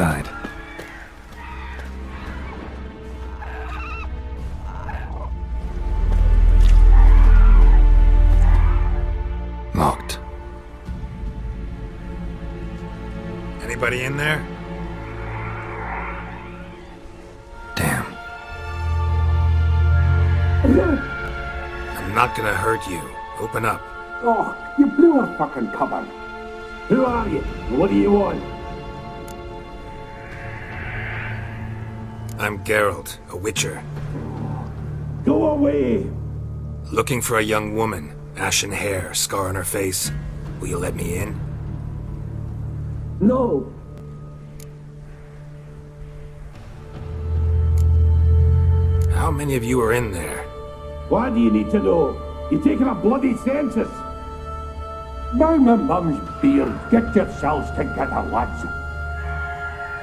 inside. Locked. Anybody in there? Damn. I'm not gonna hurt you. Open up. Oh, you blew our fucking cover. Who are you? What do you want? I'm Geralt, a Witcher. Go away! Looking for a young woman. Ashen hair, scar on her face. Will you let me in? No. How many of you are in there? Why do you need to know? You're taking a bloody census. By my mum's beard, get yourselves together, lads.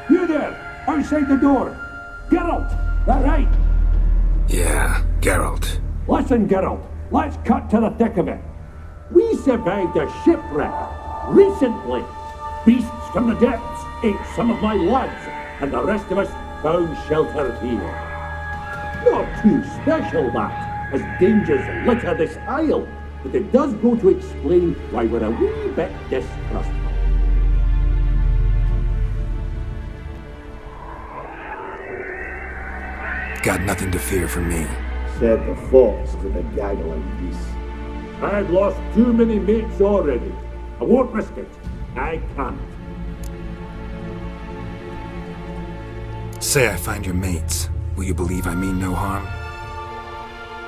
You there, outside the door. Geralt, that right? Yeah, Geralt. Listen, Geralt, let's cut to the thick of it. We survived a shipwreck recently. Beasts from the depths ate some of my lads, and the rest of us found shelter here. Not too special, that, as dangers litter this isle, but it does go to explain why we're a wee bit distrustful. Got nothing to fear from me. Said the fox to the gaggling geese. I've lost too many mates already. I won't risk it. I can't. Say I find your mates. Will you believe I mean no harm?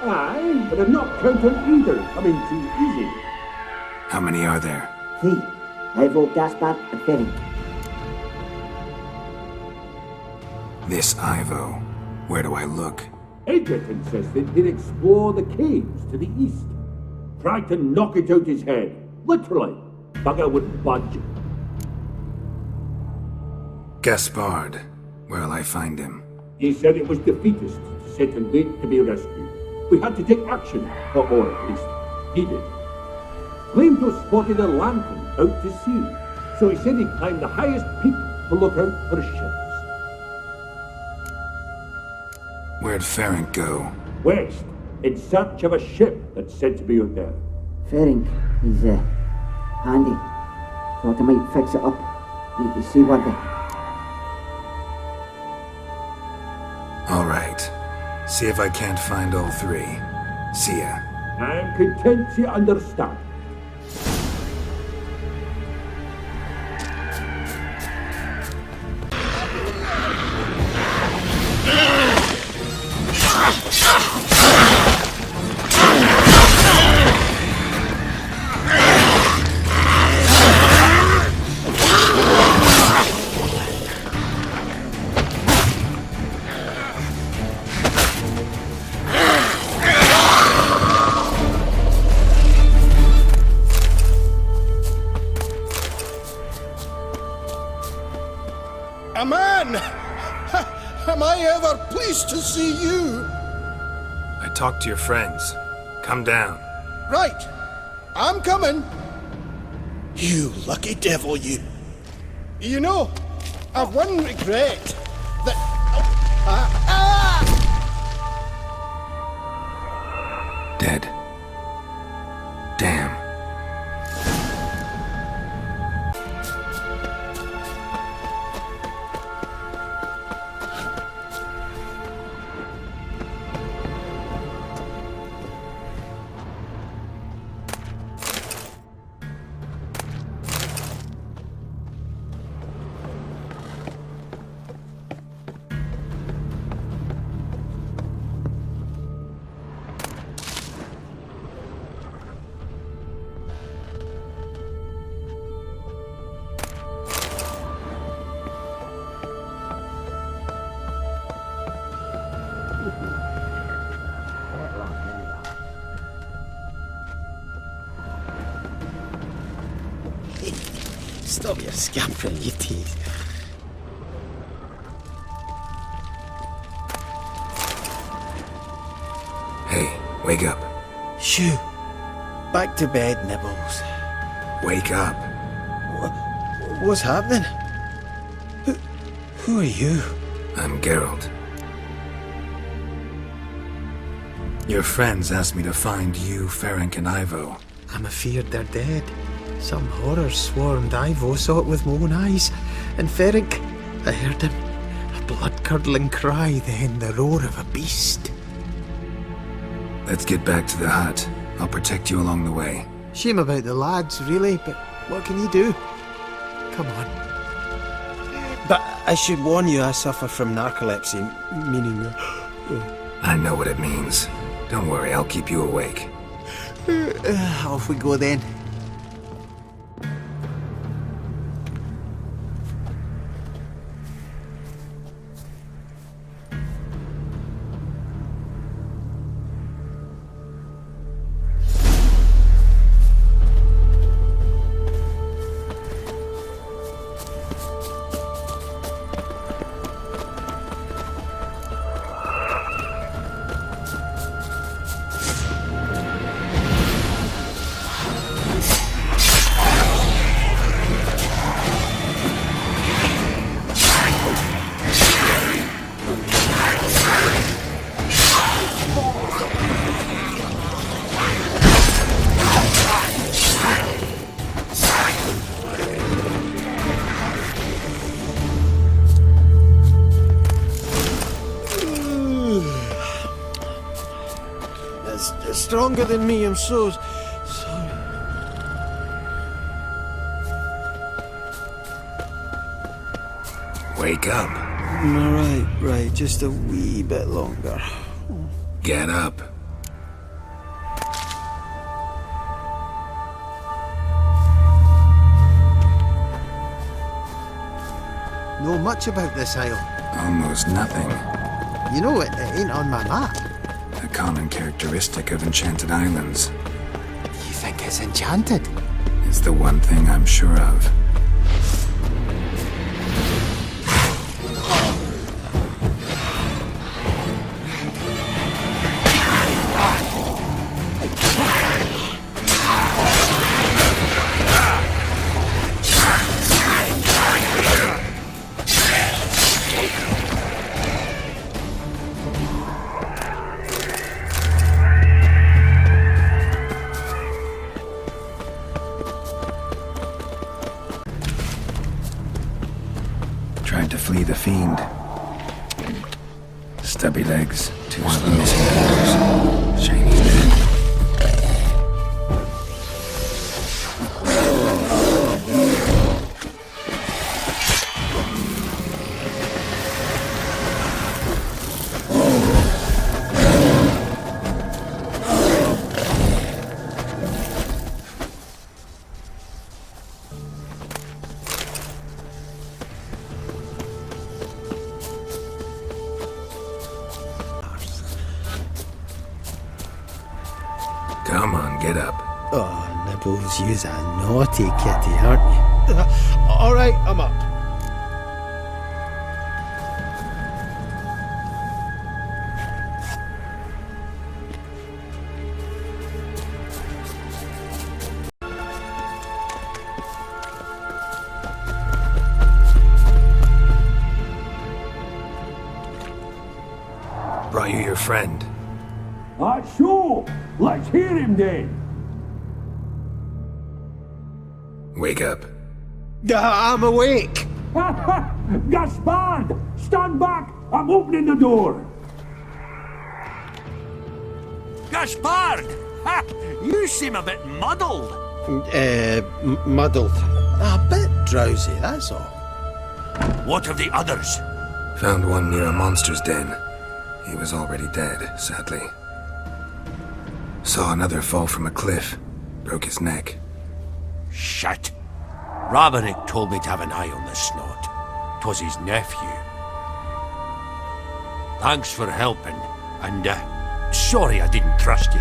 Aye, but I'm not counting either coming too easy. How many are there? 3. Ivo, Gaspar, and Ferenc. This Ivo. Where do I look? Edric insisted he'd explore the caves to the east. Tried to knock it out his head. Literally. Bugger wouldn't budge. Gaspard. Where'll I find him? He said it was defeatist, set and wait to be rescued. We had to take action, or at least he did. Claimed to have spotted a lantern out to sea, so he said he'd climb the highest peak to look out for ships. Where'd Ferenc go? West, in search of a ship that's said to be out there. Ferenc, he's handy. Thought I might fix it up. Make you see what All right. See if I can't find all 3. See ya. I'm content you understand. A man! Am I ever pleased to see you? I talked to your friends. Come down. Right. I'm coming. You lucky devil, you. You know, I've one regret. That... Dead. Damn. Stop your scampering, you tease. Hey, wake up. Shoo. Back to bed, Nibbles. Wake up. What's happening? Who are you? I'm Geralt. Your friends asked me to find you, Ferenc, and Ivo. I'm afeard they're dead. Some horror swarmed Ivo, saw it with my own eyes. And Ferenc, I heard him. A blood-curdling cry, then the roar of a beast. Let's get back to the hut. I'll protect you along the way. Shame about the lads, really, but what can you do? Come on. But I should warn you, I suffer from narcolepsy, meaning... I know what it means. Don't worry, I'll keep you awake. Off we go then. That's stronger than me, I'm so sorry. Wake up. Right, just a wee bit longer. Get up. Know much about this isle. Almost nothing. You know, it ain't on my map. A common characteristic of enchanted islands. You think it's enchanted? It's the one thing I'm sure of. Tried to flee the fiend. Stubby legs, two missing fingers. Shiny dead. Come on, get up. Oh, Nibbles, you's a naughty kitty, aren't you? Alright, I'm up. Brought you your friend. Sure. Let's hear him then. Wake up. I'm awake. Gaspard! Stand back! I'm opening the door! Gaspard! Ha! You seem a bit muddled. Muddled. A bit drowsy, that's all. What of the others? Found one near a monster's den. He was already dead, sadly. Saw another fall from a cliff. Broke his neck. Shit. Roderick told me to have an eye on the snot. 'Twas his nephew. Thanks for helping, and sorry I didn't trust you.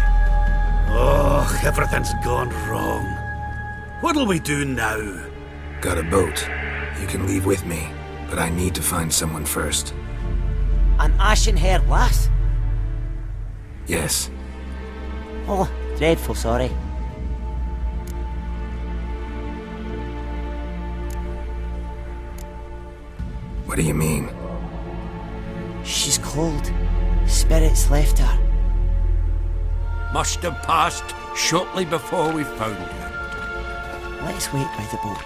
Oh, everything's gone wrong. What'll we do now? Got a boat. You can leave with me, but I need to find someone first. An ashen-haired lass? Yes. Oh, dreadful sorry. What do you mean? She's cold. Spirits left her. Must have passed shortly before we found her. Let's wait by the boat.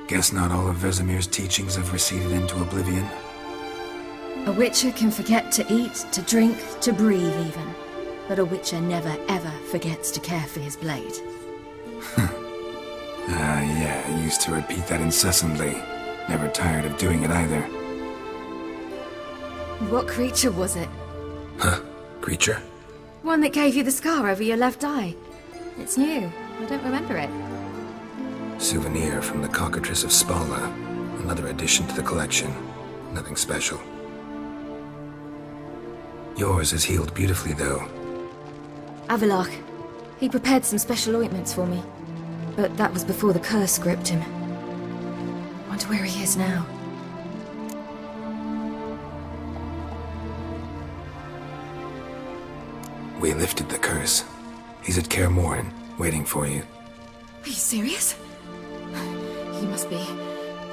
Guess not all of Vesemir's teachings have receded into oblivion. A Witcher can forget to eat, to drink, to breathe even. But a Witcher never ever forgets to care for his blade. Yeah, I used to repeat that incessantly. Never tired of doing it either. What creature was it? Huh? Creature? One that gave you the scar over your left eye. It's new. I don't remember it. Souvenir from the cockatrice of Spala. Another addition to the collection. Nothing special. Yours is healed beautifully, though. Avalach. He prepared some special ointments for me. But that was before the curse gripped him. Wonder where he is now. We lifted the curse. He's at Kaer Morhen, waiting for you. Are you serious? You must be.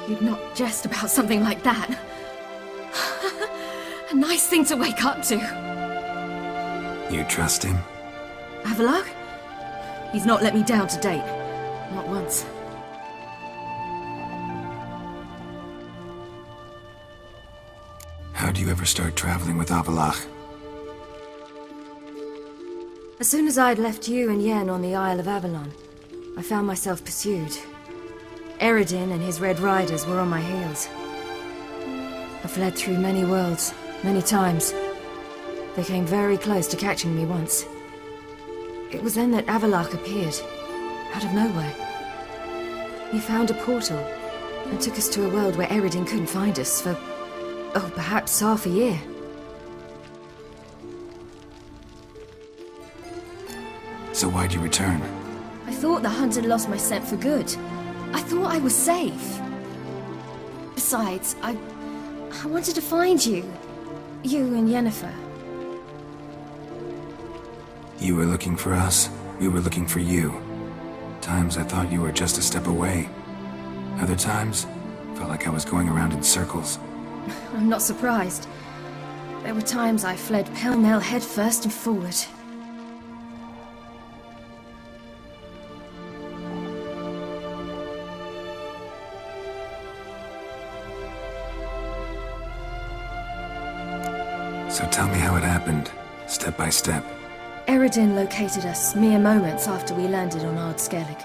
You'd not jest about something like that. A nice thing to wake up to. You trust him? Avalach? He's not let me down to date. Not once. How'd you ever start traveling with Avalach? As soon as I'd left you and Yen on the Isle of Avalon, I found myself pursued. Eredin and his Red Riders were on my heels. I fled through many worlds, many times. They came very close to catching me once. It was then that Avalach appeared, out of nowhere. He found a portal and took us to a world where Eredin couldn't find us for, perhaps half a year. So why'd you return? I thought the hunt had lost my scent for good. I thought I was safe. Besides, I wanted to find you. You and Yennefer. You were looking for us, we were looking for you. Times I thought you were just a step away. Other times, felt like I was going around in circles. I'm not surprised. There were times I fled pell-mell headfirst and forward. So tell me how it happened, step by step. Eredin located us mere moments after we landed on Ard Skellig.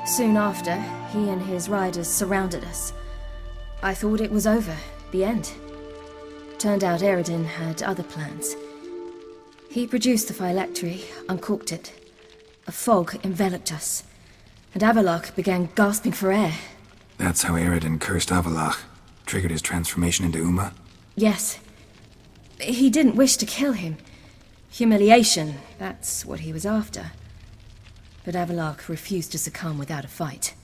Soon after, he and his riders surrounded us. I thought it was over, the end. Turned out Eredin had other plans. He produced the phylactery, uncorked it. A fog enveloped us, and Avallac'h began gasping for air. That's how Eredin cursed Avallac'h, triggered his transformation into Uma? Yes. He didn't wish to kill him. Humiliation, that's what he was after. But Avallac'h refused to succumb without a fight.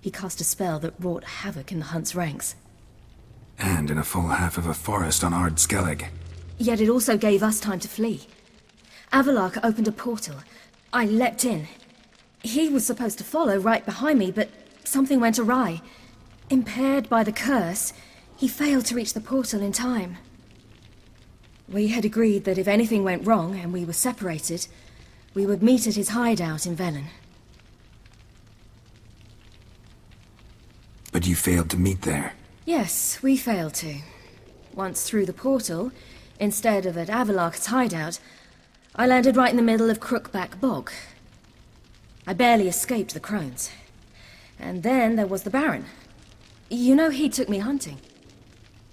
He cast a spell that wrought havoc in the Hunt's ranks. And in a full half of a forest on Ard Skellig. Yet it also gave us time to flee. Avallac'h opened a portal. I leapt in. He was supposed to follow right behind me, but something went awry. Impaired by the curse, he failed to reach the portal in time. We had agreed that if anything went wrong and we were separated, we would meet at his hideout in Velen. But you failed to meet there. Yes, we failed to. Once through the portal, instead of at Avallac'h's hideout, I landed right in the middle of Crookback Bog. I barely escaped the crones. And then there was the Baron. You know, he took me hunting.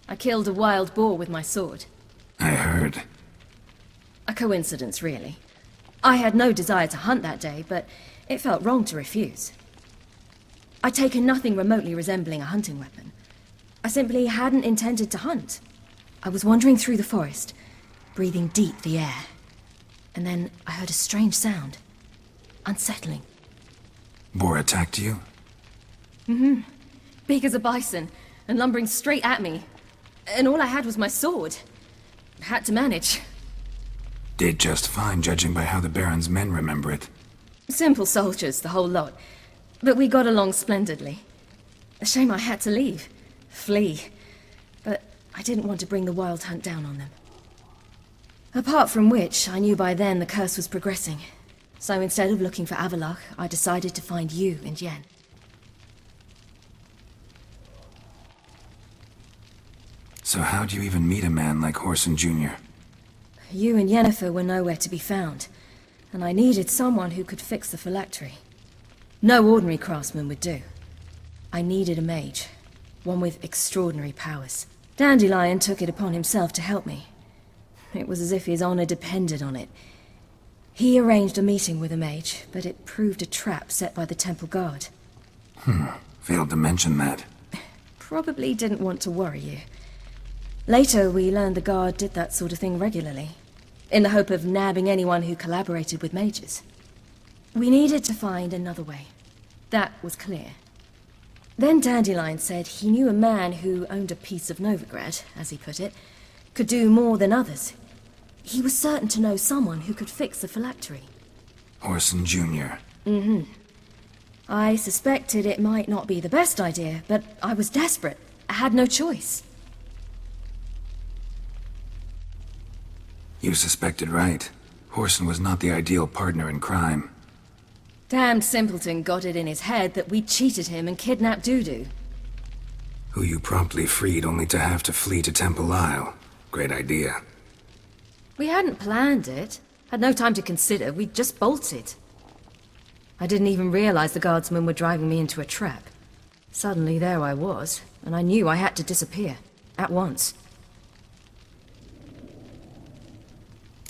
I killed a wild boar with my sword. I heard. A coincidence, really. I had no desire to hunt that day, but it felt wrong to refuse. I'd taken nothing remotely resembling a hunting weapon. I simply hadn't intended to hunt. I was wandering through the forest, breathing deep the air. And then I heard a strange sound. Unsettling. Boar attacked you? Mm-hmm. Big as a bison, and lumbering straight at me. And all I had was my sword. Had to manage. Did just fine, judging by how the Baron's men remember it. Simple soldiers, the whole lot. But we got along splendidly. A shame I had to leave. Flee. But I didn't want to bring the Wild Hunt down on them. Apart from which, I knew by then the curse was progressing. So instead of looking for Avallac'h, I decided to find you and Yen. So how'd you even meet a man like Whoreson Jr.? You and Yennefer were nowhere to be found, and I needed someone who could fix the phylactery. No ordinary craftsman would do. I needed a mage, one with extraordinary powers. Dandelion took it upon himself to help me. It was as if his honor depended on it. He arranged a meeting with a mage, but it proved a trap set by the temple guard. Failed to mention that. Probably didn't want to worry you. Later, we learned the guard did that sort of thing regularly, in the hope of nabbing anyone who collaborated with mages. We needed to find another way. That was clear. Then Dandelion said he knew a man who owned a piece of Novigrad, as he put it, could do more than others. He was certain to know someone who could fix the phylactery. Whoreson Jr. Mm-hmm. I suspected it might not be the best idea, but I was desperate. I had no choice. You suspected right. Whoreson was not the ideal partner in crime. Damned simpleton got it in his head that we cheated him and kidnapped Dudu. Who you promptly freed only to have to flee to Temple Isle. Great idea. We hadn't planned it. Had no time to consider. We just bolted. I didn't even realize the guardsmen were driving me into a trap. Suddenly there I was, and I knew I had to disappear. At once.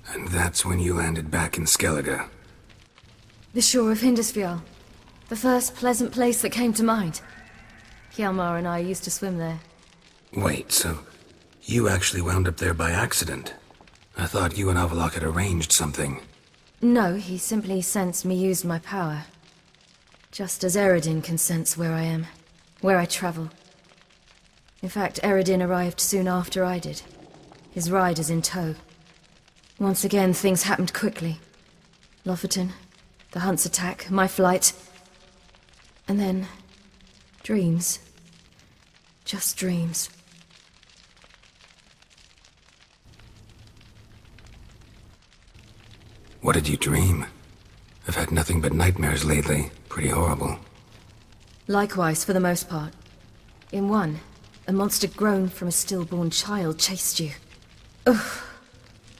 And that's when you landed back in Skellige. The shore of Hindisfjall. The first pleasant place that came to mind. Hjalmar and I used to swim there. Wait, so you actually wound up there by accident? I thought you and Avallac'h had arranged something. No, he simply sensed me used my power. Just as Eredin can sense where I am, where I travel. In fact, Eredin arrived soon after I did. his riders in tow. Once again, things happened quickly. Lofferton, the Hunt's attack, my flight. And then, dreams. Just dreams. What did you dream? I've had nothing but nightmares lately. Pretty horrible. Likewise, for the most part. In one, a monster grown from a stillborn child chased you. Ugh,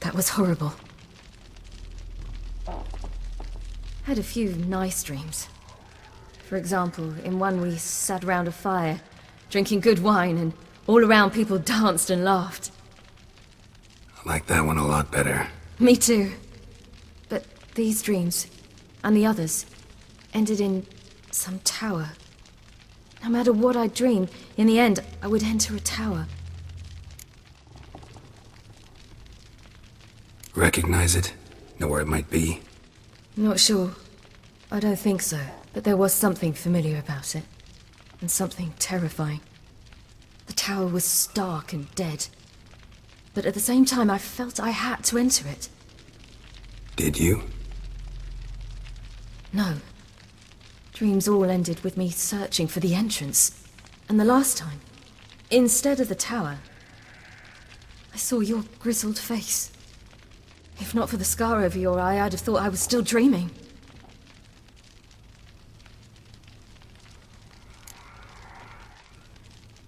that was horrible. Had a few nice dreams. For example, in one we sat round a fire, drinking good wine, and all around people danced and laughed. I like that one a lot better. Me too. But these dreams, and the others, ended in some tower. No matter what I dreamed, in the end, I would enter a tower. Recognize it? Know where it might be? Not sure. I don't think so. But there was something familiar about it. And something terrifying. The tower was stark and dead. But at the same time, I felt I had to enter it. Did you? No. Dreams all ended with me searching for the entrance. And the last time, instead of the tower, I saw your grizzled face. If not for the scar over your eye, I'd have thought I was still dreaming.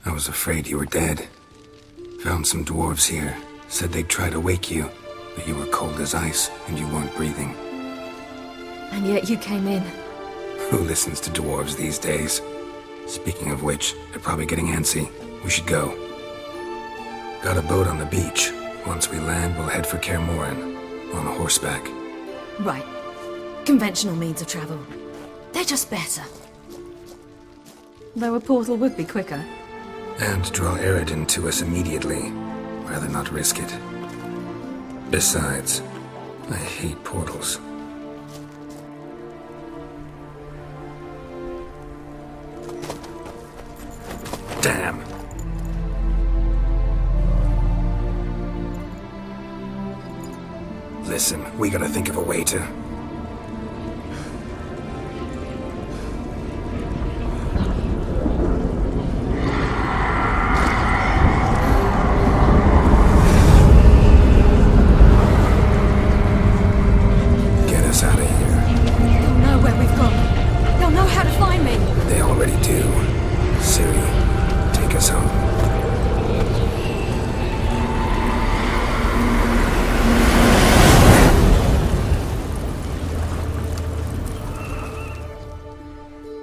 I was afraid you were dead. Found some dwarves here. Said they'd try to wake you, but you were cold as ice and you weren't breathing. And yet you came in. Who listens to dwarves these days? Speaking of which, they're probably getting antsy. We should go. Got a boat on the beach. Once we land, we'll head for Kaer Morhen. On horseback. Right. Conventional means of travel. They're just better. Though a portal would be quicker. And draw Eredin to us immediately. Rather not risk it. Besides, I hate portals. Damn. Listen, we gotta think of a way to...